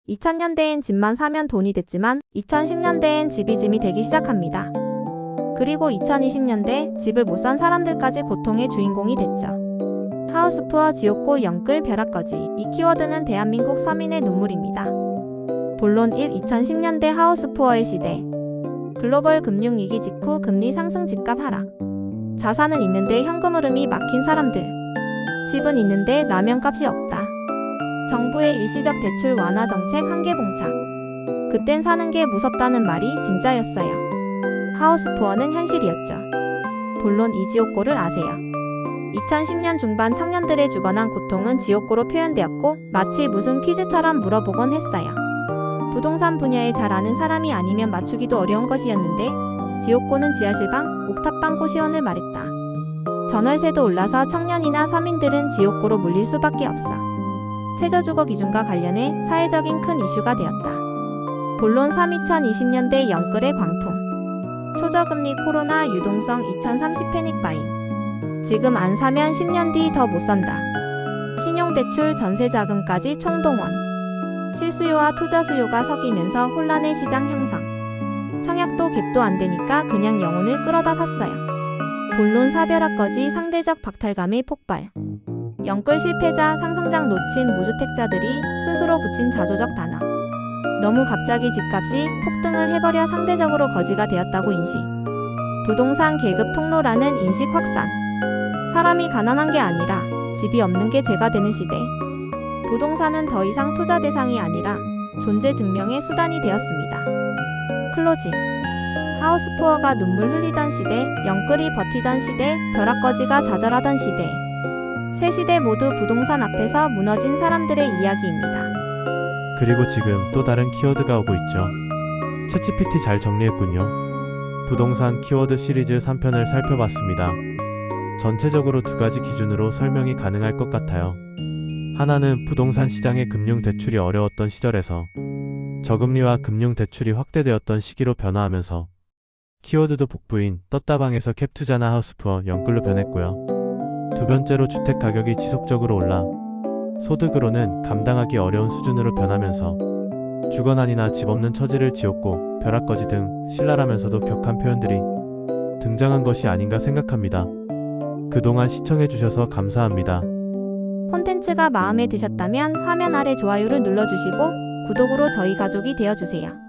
2000년대엔 집만 사면 돈이 됐지만 2010년대엔 집이 짐이 되기 시작합니다. 그리고 2020년대 집을 못 산 사람들까지 고통의 주인공이 됐죠. 하우스푸어, 지옥고, 영끌, 벼락거지. 이 키워드는 대한민국 서민의 눈물입니다. 본론 1. 2010년대 하우스푸어의 시대. 글로벌 금융위기 직후 금리 상승, 집값 하락. 자산은 있는데 현금 흐름이 막힌 사람들. 집은 있는데 라면값이 없다. 정부의 일시적 대출 완화 정책 한계 봉착. 그땐 사는 게 무섭다는 말이 진짜였어요. 하우스푸어는 현실이었죠. 본론 2. 지옥고를 아세요? 2010년 중반 청년들의 주거난 고통은 지옥고로 표현되었고 마치 무슨 퀴즈처럼 물어보곤 했어요. 부동산 분야에 잘 아는 사람이 아니면 맞추기도 어려운 것이었는데 지옥고는 지하실방, 옥탑방 고시원을 말했다. 전월세도 올라서 청년이나 서민들은 지옥고로 몰릴 수밖에 없어. 최저주거 기준과 관련해 사회적인 큰 이슈가 되었다. 본론 3. 2020년대 영끌의 광풍. 초저금리, 코로나, 유동성, 2030 패닉바잉. 지금 안 사면 10년 뒤 더 못 산다. 신용대출, 전세자금까지 총동원. 실수요와 투자 수요가 섞이면서 혼란의 시장 형성. 청약도 갭도 안 되니까 그냥 영혼을 끌어다 샀어요. 본론 4. 벼락거지, 상대적 박탈감의 폭발. 영끌 실패자, 상승장 놓친 무주택자들이 스스로 붙인 자조적 단어. 너무 갑자기 집값이 폭등을 해버려 상대적으로 거지가 되었다고 인식. 부동산 계급 통로라는 인식 확산. 사람이 가난한 게 아니라 집이 없는 게 죄가 되는 시대. 부동산은 더 이상 투자 대상이 아니라 존재 증명의 수단이 되었습니다. 클로징. 하우스푸어가 눈물 흘리던 시대, 영끌이 버티던 시대, 벼락거지가 좌절하던 시대. 세 시대 모두 부동산 앞에서 무너진 사람들의 이야기입니다. 그리고 지금 또 다른 키워드가 오고 있죠. 챗GPT 잘 정리했군요. 부동산 키워드 시리즈 3편을 살펴봤습니다. 전체적으로 두 가지 기준으로 설명이 가능할 것 같아요. 하나는 부동산 시장의 금융대출이 어려웠던 시절에서 저금리와 금융대출이 확대되었던 시기로 변화하면서 키워드도 복부인 떴다방에서 캡투자나 하우스푸어, 영끌로 변했고요. 두 번째로 주택 가격이 지속적으로 올라 소득으로는 감당하기 어려운 수준으로 변하면서 주거난이나 집 없는 처지를 지옥고, 벼락거지 등 신랄하면서도 격한 표현들이 등장한 것이 아닌가 생각합니다. 그동안 시청해주셔서 감사합니다. 콘텐츠가 마음에 드셨다면 화면 아래 좋아요를 눌러주시고 구독으로 저희 가족이 되어주세요.